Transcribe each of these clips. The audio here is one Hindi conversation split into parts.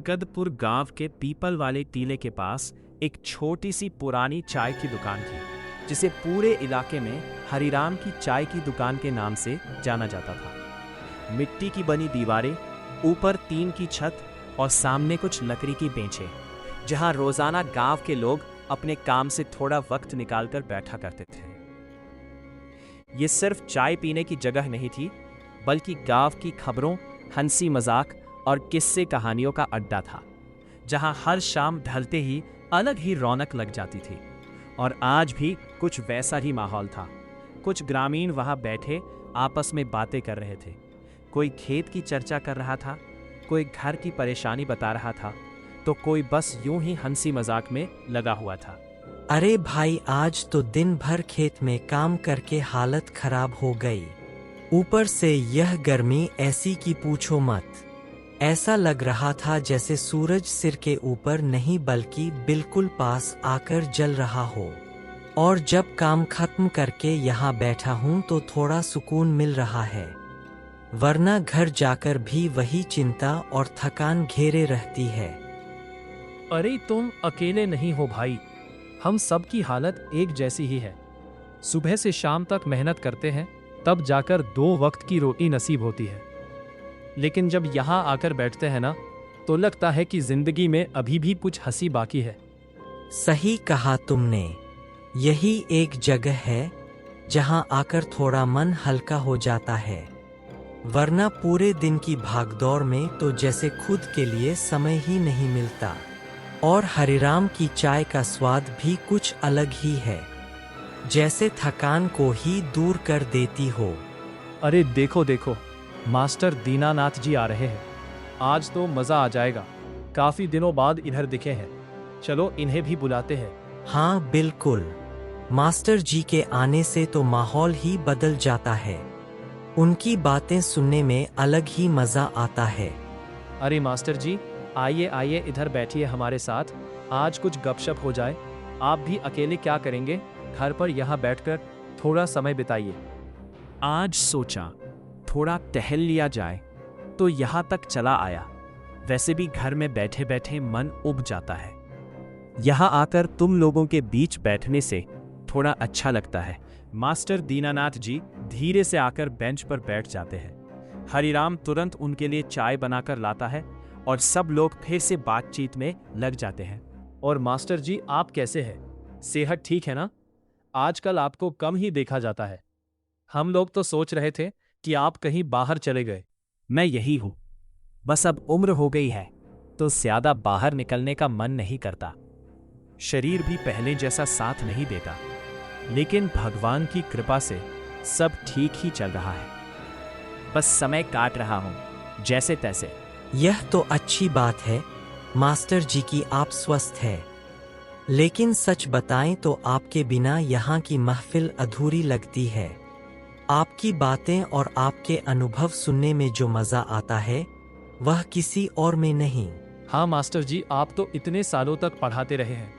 बरगदपुर गांव के पीपल वाले टीले के पास एक छोटी सी पुरानी चाय की दुकान थी, जिसे पूरे इलाके में हरिराम की चाय की दुकान के नाम से जाना जाता था। मिट्टी की बनी दीवारें, ऊपर टीन की छत और सामने कुछ लकड़ी की बेंचें, जहां रोजाना गांव के लोग अपने काम से थोड़ा वक्त निकालकर बैठा करते थे। ये सिर्फ चाय पीने की जगह नहीं थी, बल्कि गांव की खबरों, हंसी मजाक और किस्से कहानियों का अड्डा था, जहां हर शाम ढलते ही अलग ही रौनक लग जाती थी। और आज भी कुछ वैसा ही माहौल था। कुछ ग्रामीण वहां बैठे आपस में बातें कर रहे थे। कोई खेत की चर्चा कर रहा था, कोई घर की परेशानी बता रहा था, तो कोई बस यूं ही हंसी मजाक में लगा हुआ था। अरे भाई, आज तो दिन भर खेत में काम करके हालत खराब हो गई। ऊपर से यह गर्मी ऐसी कि पूछो मत। ऐसा लग रहा था जैसे सूरज सिर के ऊपर नहीं बल्कि बिल्कुल पास आकर जल रहा हो। और जब काम खत्म करके यहाँ बैठा हूँ तो थोड़ा सुकून मिल रहा है, वरना घर जाकर भी वही चिंता और थकान घेरे रहती है। अरे तुम अकेले नहीं हो भाई, हम सब की हालत एक जैसी ही है। सुबह से शाम तक मेहनत करते हैं, तब जाकर 2 वक्त की रोटी नसीब होती है। लेकिन जब यहाँ आकर बैठते हैं ना, तो लगता है कि जिंदगी में अभी भी कुछ हंसी बाकी है। सही कहा तुमने। यही एक जगह है जहाँ आकर थोड़ा मन हल्का हो जाता है, वरना पूरे दिन की भागदौड़ में तो जैसे खुद के लिए समय ही नहीं मिलता। और हरिराम की चाय का स्वाद भी कुछ अलग ही है, जैसे थकान को ही दूर कर देती हो। अरे देखो देखो, मास्टर दीनानाथ जी आ रहे हैं। आज तो मजा आ जाएगा। काफी दिनों बाद इधर दिखे हैं। चलो इन्हें भी बुलाते हैं। हाँ बिल्कुल, मास्टर जी के आने से तो माहौल ही बदल जाता है। उनकी बातें सुनने में अलग ही मजा आता है। अरे मास्टर जी, आइए आइए, इधर बैठिए हमारे साथ। आज कुछ गपशप हो जाए। आप भी अकेले क्या करेंगे, घर पर यहाँ बैठकर थोड़ा समय बिताइए। आज सोचा थोड़ा टहल लिया जाए, तो यहाँ तक चला आया। वैसे भी घर में बैठे बैठे मन उब जाता है। यहाँ आकर तुम लोगों के बीच बैठने से थोड़ा अच्छा लगता है। मास्टर दीनानाथ जी धीरे से आकर बेंच पर बैठ जाते हैं। हरिराम तुरंत उनके लिए चाय बनाकर लाता है और सब लोग फिर से बातचीत में लग जाते हैं। और मास्टर जी, आप कैसे हैं? सेहत ठीक है ना? आजकल आपको कम ही देखा जाता है। हम लोग तो सोच रहे थे कि आप कहीं बाहर चले गए। मैं यही हूं, बस अब उम्र हो गई है तो ज्यादा बाहर निकलने का मन नहीं करता। शरीर भी पहले जैसा साथ नहीं देता, लेकिन भगवान की कृपा से सब ठीक ही चल रहा है। बस समय काट रहा हूं जैसे तैसे। यह तो अच्छी बात है मास्टर जी की आप स्वस्थ है, लेकिन सच बताएं तो आपके बिना यहाँ की महफिल अधूरी लगती है। आपकी बातें और आपके अनुभव सुनने में जो मजा आता है, वह किसी और में नहीं। हाँ मास्टर जी, आप तो इतने सालों तक पढ़ाते रहे हैं।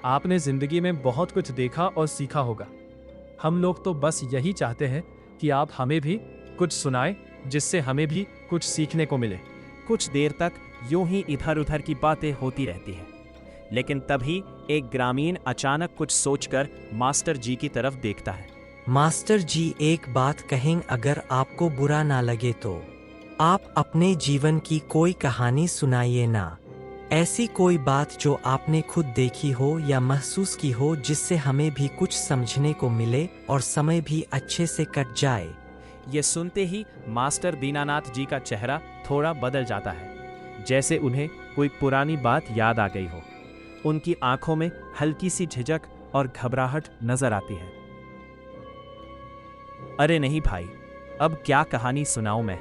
आपने जिंदगी में बहुत कुछ देखा और सीखा होगा। हम लोग तो बस यही चाहते हैं कि आप हमें भी कुछ सुनाएं, जिससे हमें भी कुछ सीखने को मिले। कुछ देर तक यूं ही इधर उधर की बातें होती रहती हैं, लेकिन तभी एक ग्रामीण अचानक कुछ सोचकर मास्टर जी की तरफ देखता है। मास्टर जी, एक बात कहें, अगर आपको बुरा ना लगे तो आप अपने जीवन की कोई कहानी सुनाइए ना। ऐसी कोई बात जो आपने खुद देखी हो या महसूस की हो, जिससे हमें भी कुछ समझने को मिले और समय भी अच्छे से कट जाए। ये सुनते ही मास्टर दीनानाथ जी का चेहरा थोड़ा बदल जाता है, जैसे उन्हें कोई पुरानी बात याद आ गई हो। उनकी आंखों में हल्की सी झिझक और घबराहट नजर आती है। अरे नहीं भाई, अब क्या कहानी सुनाऊं मैं?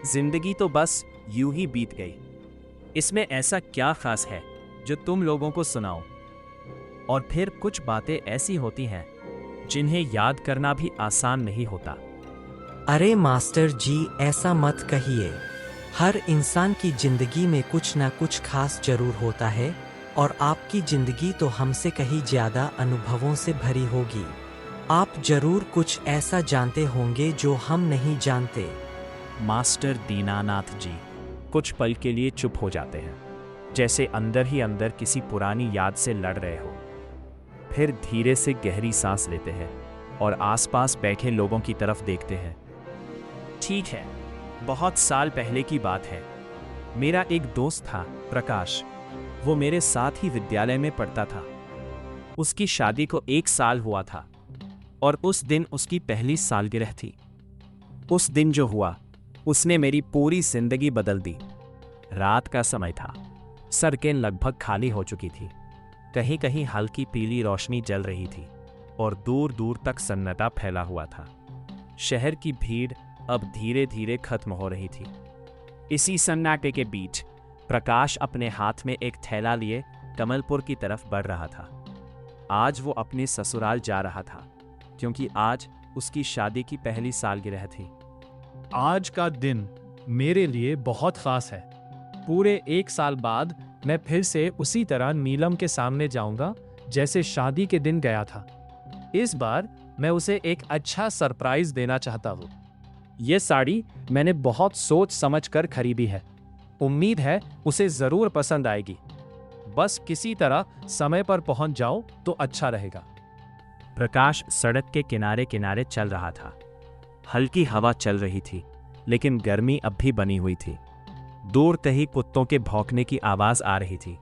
जिंदगी तो बस यूं ही बीत गई। इसमें ऐसा क्या खास है जो तुम लोगों को सुनाओ? और फिर कुछ बातें ऐसी होती हैं जिन्हें याद करना भी आसान नहीं होता। अरे मास्टर जी, ऐसा मत कहिए। हर इंसान की जिंदगी में कुछ ना कुछ खास जरूर होता है, और आपकी जिंदगी तो हमसे कहीं ज्यादा अनुभवों से भरी होगी। आप जरूर कुछ ऐसा जानते होंगे जो हम नहीं जानते। मास्टर दीनानाथ जी कुछ पल के लिए चुप हो जाते हैं। जैसे अंदर ही अंदर किसी पुरानी याद से लड़ रहे हो। फिर धीरे से गहरी सांस लेते हैं और आसपास बैठे लोगों की तरफ देखते हैं। ठीक है, बहुत साल पहले की बात है। मेरा एक दोस्त था, प्रकाश। वो मेरे साथ ही विद्यालय में पढ़ता था। उसकी शादी को 1 साल हुआ था और उस दिन उसकी पहली सालगिरह थी। उस दिन जो हुआ, उसने मेरी पूरी जिंदगी बदल दी। रात का समय था, सड़कें लगभग खाली हो चुकी थी। कहीं कहीं हल्की पीली रोशनी जल रही थी और दूर दूर तक सन्नाटा फैला हुआ था। शहर की भीड़ अब धीरे धीरे खत्म हो रही थी। इसी सन्नाटे के बीच प्रकाश अपने हाथ में एक थैला लिए कमलपुर की तरफ बढ़ रहा था। आज वो अपने ससुराल जा रहा था, क्योंकि आज उसकी शादी की पहली सालगिरह थी। आज का दिन मेरे लिए बहुत खास है। पूरे 1 साल बाद मैं फिर से उसी तरह नीलम के सामने जाऊंगा जैसे शादी के दिन गया था। इस बार मैं उसे एक अच्छा सरप्राइज देना चाहता हूँ। ये साड़ी मैंने बहुत सोच समझ कर खरीदी है। उम्मीद है उसे जरूर पसंद आएगी। बस किसी तरह समय पर पहुंच जाओ तो अच्छा रहेगा। प्रकाश सड़क के किनारे किनारे चल रहा था। हल्की हवा चल रही थी, लेकिन गर्मी अब भी बनी हुई थी। दूर कहीं कुत्तों के भौंकने की आवाज आ रही थी।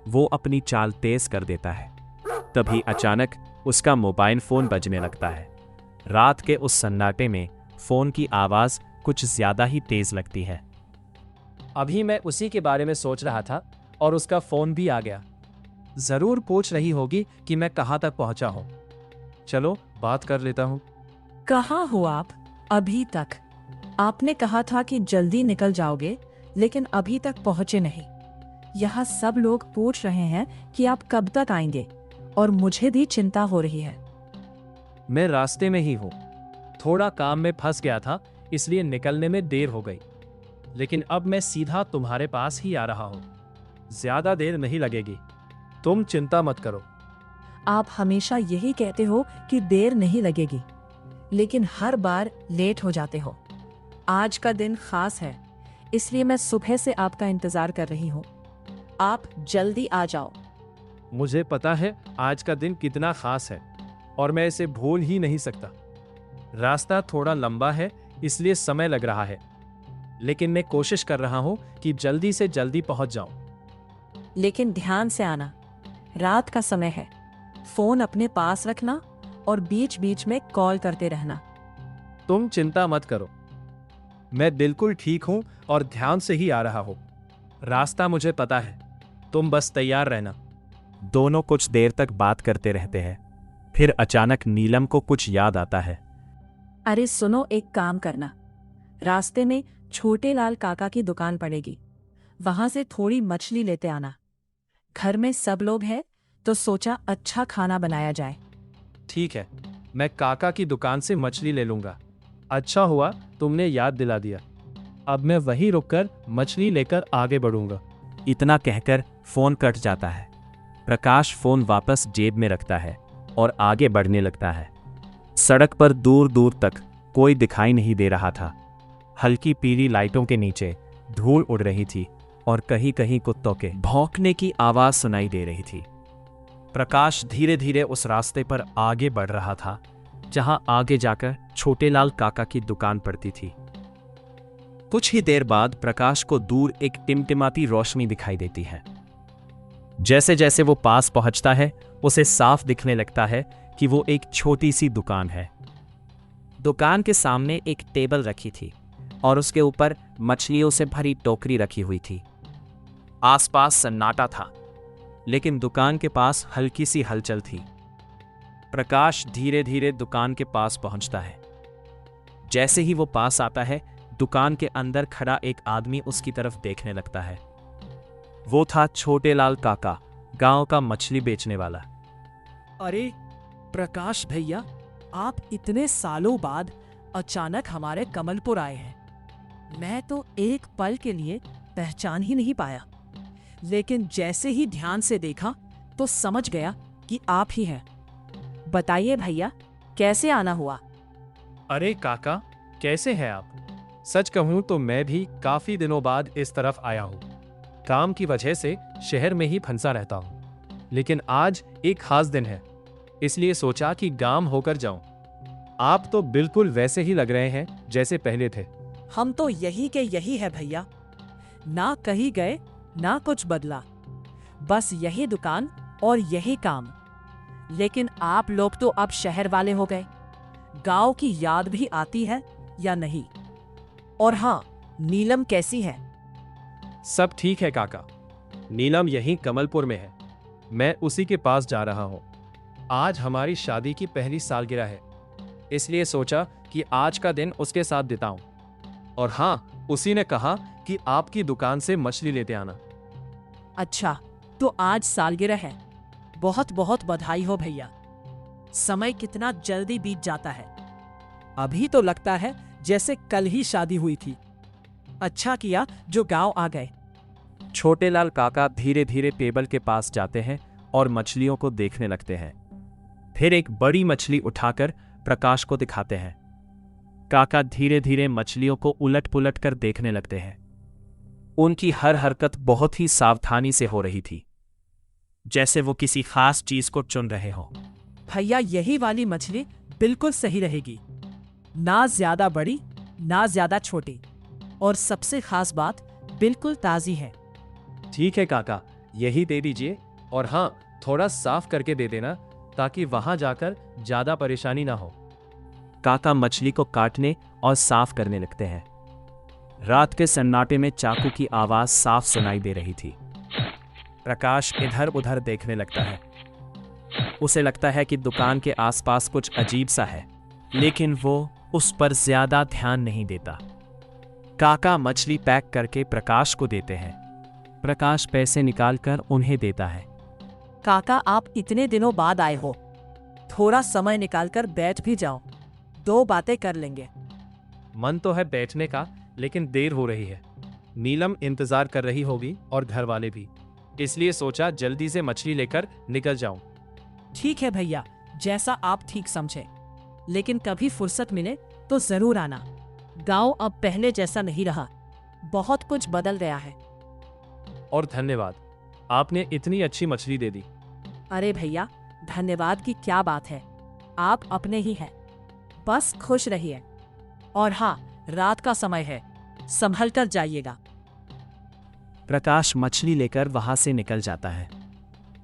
वो अपनी चाल तेज कर देता है। तभी अचानक उसका मोबाइल फोन बजने लगता है। रात के उस सन्नाटे में फोन की आवाज कुछ ज्यादा ही तेज लगती है। अभी मैं उसी के बारे में सोच रहा था और उसका फोन भी आ गया। जरूर पूछ रही होगी कि मैं कहाँ तक पहुंचा हूँ। चलो बात कर लेता हूँ। कहाँ हो आप? अभी तक आपने कहा था कि जल्दी निकल जाओगे, लेकिन अभी तक पहुंचे नहीं। यहाँ सब लोग पूछ रहे हैं कि आप कब तक आएंगे और मुझे भी चिंता हो रही है। मैं रास्ते में ही हूँ। थोड़ा काम में फंस गया था, इसलिए निकलने में देर हो गई। लेकिन अब मैं सीधा तुम्हारे पास ही आ रहा हूँ। ज्यादा देर नहीं लगेगी, तुम चिंता मत करो। आप हमेशा यही कहते हो कि देर नहीं लगेगी, लेकिन हर बार लेट हो जाते हो। आज का दिन खास है, इसलिए मैं सुबह से आपका इंतजार कर रही हूँ। आप जल्दी आ जाओ। मुझे पता है आज का दिन कितना खास है और मैं इसे भूल ही नहीं सकता। रास्ता थोड़ा लंबा है, इसलिए समय लग रहा है, लेकिन मैं कोशिश कर रहा हूँ कि जल्दी से जल्दी पहुँच जाऊँ। लेकिन ध्यान से आना, रात का समय है। फोन अपने पास रखना और बीच बीच में कॉल करते रहना। तुम चिंता मत करो, मैं बिल्कुल ठीक हूँ और ध्यान से ही आ रहा हूँ। रास्ता मुझे पता है, तुम बस तैयार रहना। दोनों कुछ देर तक बात करते रहते हैं। फिर अचानक नीलम को कुछ याद आता है। अरे सुनो, एक काम करना। रास्ते में छोटे लाल काका की दुकान पड़ेगी, वहां से थोड़ी मछली लेते आना। घर में सब लोग हैं, तो सोचा अच्छा खाना बनाया जाए। ठीक है, मैं काका की दुकान से मछली ले लूंगा। अच्छा हुआ तुमने याद दिला दिया। अब मैं वहीं रुककर मछली लेकर आगे बढ़ूंगा। इतना कहकर फोन कट जाता है। प्रकाश फोन वापस जेब में रखता है और आगे बढ़ने लगता है। सड़क पर दूर दूर तक कोई दिखाई नहीं दे रहा था। हल्की पीली लाइटों के नीचे धूल उड़ रही थी और कहीं कहीं कुत्तों के भौंकने की आवाज सुनाई दे रही थी। प्रकाश धीरे धीरे उस रास्ते पर आगे बढ़ रहा था जहां आगे जाकर छोटे लाल काका की दुकान पड़ती थी। कुछ ही देर बाद प्रकाश को दूर एक टिमटिमाती रोशनी दिखाई देती है। जैसे जैसे वो पास पहुंचता है, उसे साफ दिखने लगता है कि वो एक छोटी सी दुकान है। दुकान के सामने एक टेबल रखी थी और उसके ऊपर मछलियों से भरी टोकरी रखी हुई थी। आसपास सन्नाटा था, लेकिन दुकान के पास हल्की सी हलचल थी। प्रकाश धीरे धीरे दुकान के पास पहुंचता है। जैसे ही वो पास आता है, दुकान के अंदर खड़ा एक आदमी उसकी तरफ देखने लगता है। वो था छोटे लाल काका, गांव का मछली बेचने वाला। अरे प्रकाश भैया, आप इतने सालों बाद अचानक हमारे कमलपुर आए हैं। मैं तो एक पल के लिए पहचान ही नहीं पाया, लेकिन जैसे ही ध्यान से देखा तो समझ गया कि आप ही हैं। बताइए भैया, कैसे आना हुआ? अरे काका, कैसे हैं आप? सच कहूं तो मैं भी काफी दिनों बाद इस तरफ आया हूं। काम की वजह से शहर में ही फंसा रहता हूँ, लेकिन आज एक खास दिन है, इसलिए सोचा कि गांव होकर जाऊं। आप तो बिल्कुल वैसे ही लग रहे हैं जैसे पहले थे। हम तो यही के यही है भैया, ना कहीं गए ना कुछ बदला, बस यही दुकान और यही काम। लेकिन आप लोग तो अब शहर वाले हो गए, गांव की याद भी आती है या नहीं? और हाँ, नीलम कैसी है? सब ठीक है काका, नीलम यहीं कमलपुर में है, मैं उसी के पास जा रहा हूँ। आज हमारी शादी की पहली सालगिरह है, इसलिए सोचा कि आज का दिन उसके साथ बिताऊं। और हाँ, उसी ने कहा कि आपकी दुकान से मछली लेते आना। अच्छा, तो आज सालगिरह है, बहुत बहुत बधाई हो भैया। समय कितना जल्दी बीत जाता है, अभी तो लगता है जैसे कल ही शादी हुई थी। अच्छा किया जो गांव आ गए। छोटे लाल काका धीरे धीरे टेबल के पास जाते हैं और मछलियों को देखने लगते हैं। फिर एक बड़ी मछली उठाकर प्रकाश को दिखाते हैं। काका धीरे धीरे मछलियों को उलट पुलट कर देखने लगते हैं। उनकी हर हरकत बहुत ही सावधानी से हो रही थी, जैसे वो किसी खास चीज को चुन रहे हों। भैया यही वाली मछली बिल्कुल सही रहेगी, ना ज्यादा बड़ी ना ज्यादा छोटी, और सबसे खास बात बिल्कुल ताजी है। ठीक है काका, यही दे दीजिए, और हाँ, थोड़ा साफ करके दे देना ताकि वहां जाकर ज्यादा परेशानी ना हो। काका मछली को काटने और साफ करने लगते हैं। रात के सन्नाटे में चाकू की आवाज साफ सुनाई दे रही थी। प्रकाश इधर उधर देखने लगता है। उसे लगता है कि दुकान के आसपास कुछ अजीब सा है, लेकिन वो उस पर ज्यादा ध्यान नहीं देता। काका मछली पैक करके प्रकाश को देते हैं। प्रकाश पैसे निकालकर उन्हें देता है। काका, आप इतने दिनों बाद आए हो, थोड़ा समय निकालकर बैठ भी जाओ, दो बातें कर लेंगे। मन तो है बैठने का, लेकिन देर हो रही है। नीलम इंतजार कर रही होगी और घर वाले भी, इसलिए सोचा जल्दी से मछली लेकर निकल जाऊं। ठीक है भैया, जैसा आप ठीक समझे, लेकिन कभी फुर्सत मिले तो जरूर आना। गांव अब पहले जैसा नहीं रहा, बहुत कुछ बदल गया है। और धन्यवाद, आपने इतनी अच्छी मछली दे दी। अरे भैया, धन्यवाद की क्या बात है, आप अपने ही हैं, बस खुश रहिए। और हाँ, रात का समय है, संभल कर जाइएगा। प्रकाश मछली लेकर वहां से निकल जाता है।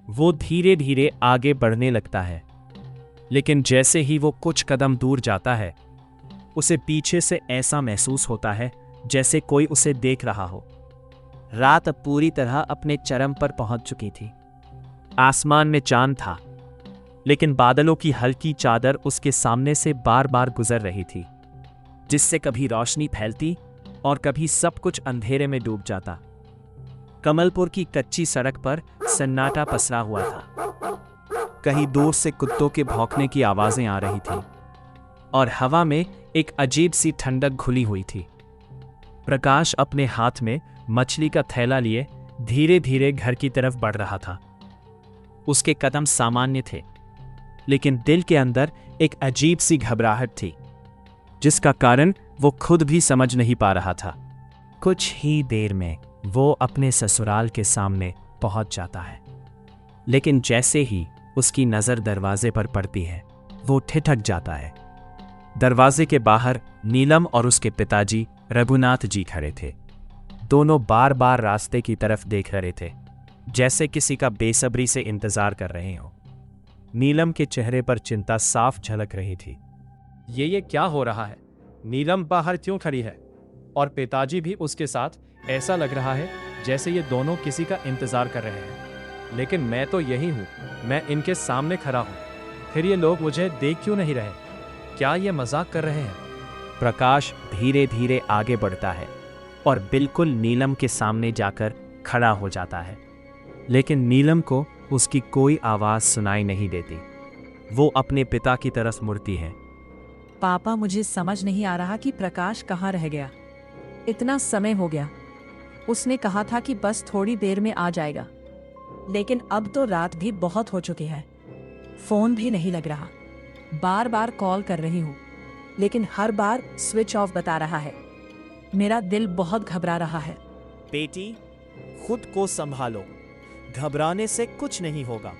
वो धीरे धीरे आगे बढ़ने लगता है, लेकिन जैसे ही वो कुछ कदम दूर जाता है, उसे पीछे से ऐसा महसूस होता है जैसे कोई उसे देख रहा हो। रात अब पूरी तरह अपने चरम पर पहुंच चुकी थी। आसमान में चांद था, लेकिन बादलों की हल्की चादर उसके सामने से बार बार गुजर रही थी, जिससे कभी रोशनी फैलती और कभी सब कुछ अंधेरे में डूब जाता। कमलपुर की कच्ची सड़क पर सन्नाटा पसरा हुआ था। कहीं दूर से कुत्तों के भौंकने की आवाजें आ रही थी और हवा में एक अजीब सी ठंडक घुली हुई थी। प्रकाश अपने हाथ में मछली का थैला लिए धीरे धीरे घर की तरफ बढ़ रहा था। उसके कदम सामान्य थे, लेकिन दिल के अंदर एक अजीब सी घबराहट थी, जिसका कारण वो खुद भी समझ नहीं पा रहा था। कुछ ही देर में वो अपने ससुराल के सामने पहुंच जाता है, लेकिन जैसे ही उसकी नजर दरवाजे पर पड़ती है, वो ठिठक जाता है। दरवाजे के बाहर नीलम और उसके पिताजी रघुनाथ जी खड़े थे। दोनों बार बार रास्ते की तरफ देख रहे थे, जैसे किसी का बेसब्री से इंतजार कर रहे हो। नीलम के चेहरे पर चिंता साफ झलक रही थी। ये क्या हो रहा है? नीलम बाहर क्यों खड़ी है? और पिताजी भी उसके साथ? ऐसा लग रहा है जैसे ये दोनों किसी का इंतजार कर रहे हैं, लेकिन मैं तो यही हूँ, मैं इनके सामने खड़ा हूँ, फिर ये लोग मुझे देख क्यों नहीं रहे? क्या ये मजाक कर रहे हैं? प्रकाश धीरे धीरे आगे बढ़ता है और बिल्कुल नीलम के सामने जाकर खड़ा हो जाता है, लेकिन नीलम को उसकी कोई आवाज सुनाई नहीं देती। वो अपने पिता की तरफ मुड़ती है। पापा, मुझे समझ नहीं आ रहा कि प्रकाश कहाँ रह गया। इतना समय हो गया, उसने कहा था कि बस थोड़ी देर में आ जाएगा, लेकिन अब तो रात भी बहुत हो चुकी है, फोन भी नहीं लग रहा। बार बार कॉल कर रही हूँ, लेकिन हर बार स्विच ऑफ बता रहा है। मेरा दिल बहुत घबरा रहा है। बेटी, खुद को संभालो। घबराने से कुछ नहीं होगा।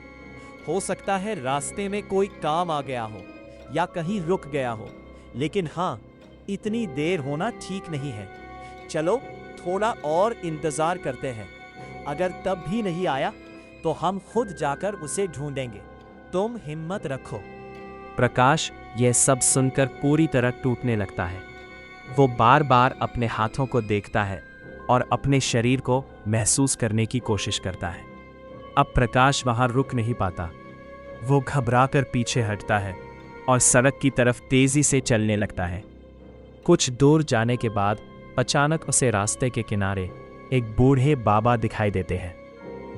हो सकता है रास्ते में कोई काम आ गया हो या कहीं रुक गया हो, लेकिन हाँ, इतनी देर होना ठीक नहीं है। चलो थोड़ा और इंतजार करते हैं। अगर तब भी नहीं आया तो हम खुद जाकर उसे ढूंढेंगे। तुम हिम्मत रखो। प्रकाश यह सब सुनकर पूरी तरह टूटने लगता है। वो बार बार अपने हाथों को देखता है और अपने शरीर को महसूस करने की कोशिश करता है। अब प्रकाश वहां रुक नहीं पाता। वो घबराकर पीछे हटता है और सड़क की तरफ तेजी से चलने लगता है। कुछ दूर जाने के बाद अचानक उसे रास्ते के किनारे एक बूढ़े बाबा दिखाई देते हैं।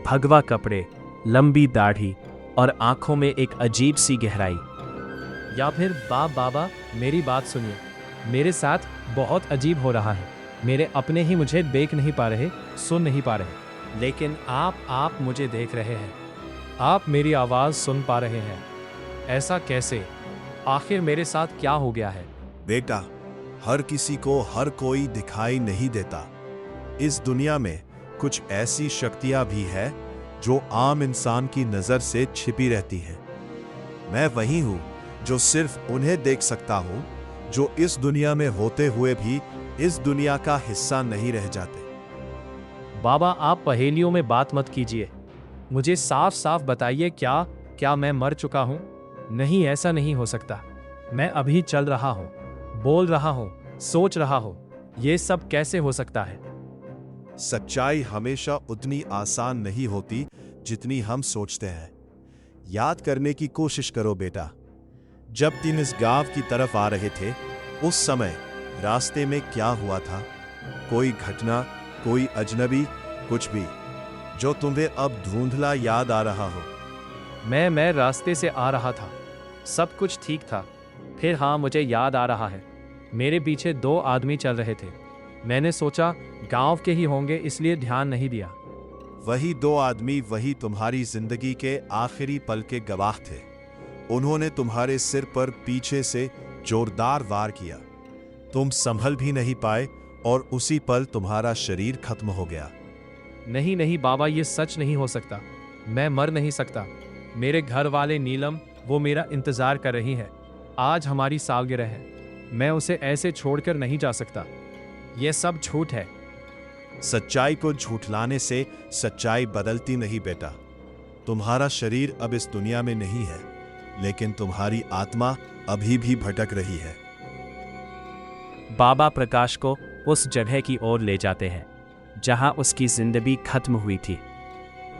भगवा कपड़े, लंबी दाढ़ी और आंखों में एक अजीब सी गहराई। या फिर बाबा, मेरी बात सुनिए। मेरे साथ बहुत अजीब हो रहा है। मेरे अपने ही मुझे देख नहीं पा रहे, सुन नहीं पा रहे, लेकिन आप मुझे देख रहे हैं। आप मेरी आवाज़ सुन पा रहे हैं। ऐसा कैसे? आखिर मेरे साथ क्या हो गया है? बेटा, हर किसी को हर कोई दिखाई नहीं देता। इस दुनिया में कुछ ऐसी शक्तियां भी है जो आम इंसान की नजर से छिपी रहती हैं। मैं वही हूं जो सिर्फ उन्हें देख सकता हूं जो इस दुनिया में होते हुए भी इस दुनिया का हिस्सा नहीं रह जाते। बाबा, आप पहेलियों में बात मत कीजिए। मुझे साफ साफ बताइए, क्या मैं मर चुका हूं? नहीं, ऐसा नहीं हो सकता। मैं अभी चल रहा हूं, बोल रहा हूं, सोच रहा हूं। ये सब कैसे हो सकता है? सच्चाई हमेशा उतनी आसान नहीं होती जितनी हम सोचते हैं। याद करने की कोशिश करो बेटा। जब तुम इस गांव की तरफ आ रहे थे, उस समय रास्ते में क्या हुआ था? कोई घटना, कोई अजनबी, कुछ भी जो तुम्हें अब धुंधला याद आ रहा हो? मैं रास्ते से आ रहा था, सब कुछ ठीक था। फिर हाँ, मुझे याद आ रहा है, मेरे पीछे 2 आदमी चल रहे थे। मैंने सोचा गांव के ही होंगे, इसलिए ध्यान नहीं दिया। वही 2 आदमी वही तुम्हारी जिंदगी के आखिरी पल के गवाह थे। उन्होंने तुम्हारे सिर पर पीछे से जोरदार वार किया। तुम संभल भी नहीं पाए और उसी पल तुम्हारा शरीर खत्म हो गया। नहीं बाबा, ये सच नहीं हो सकता। मैं मर नहीं सकता। मेरे घर वाले नीलम, वो मेरा इंतजार कर रही है। आज हमारी सालगिरह है। मैं उसे ऐसे छोड़कर नहीं जा सकता। यह सब झूठ है। सच्चाई को झूठलाने से सच्चाई बदलती नहीं बेटा। तुम्हारा शरीर अब इस दुनिया में नहीं है, लेकिन तुम्हारी आत्मा अभी भी भटक रही है। बाबा प्रकाश को उस जगह की ओर ले जाते हैं जहां उसकी जिंदगी खत्म हुई थी।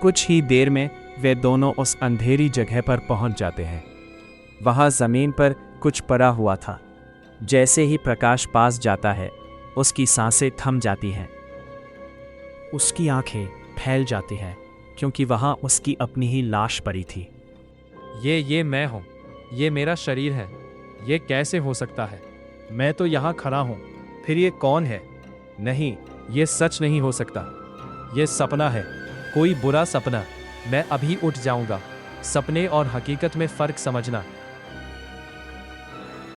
कुछ ही देर में वे दोनों उस अंधेरी जगह पर पहुंच जाते हैं। वहां जमीन पर कुछ पड़ा हुआ था। जैसे ही प्रकाश पास जाता है, उसकी सांसें थम जाती हैं। उसकी आंखें फैल जाती हैं, क्योंकि वहां उसकी अपनी ही लाश पड़ी थी। ये मैं हूं। ये मेरा शरीर है। ये कैसे हो सकता है? मैं तो यहाँ खड़ा हूं। फिर ये कौन है? नहीं, ये सच नहीं हो सकता। ये सपना है, कोई बुरा सपना। मैं अभी उठ जाऊंगा। सपने और हकीकत में फर्क समझना।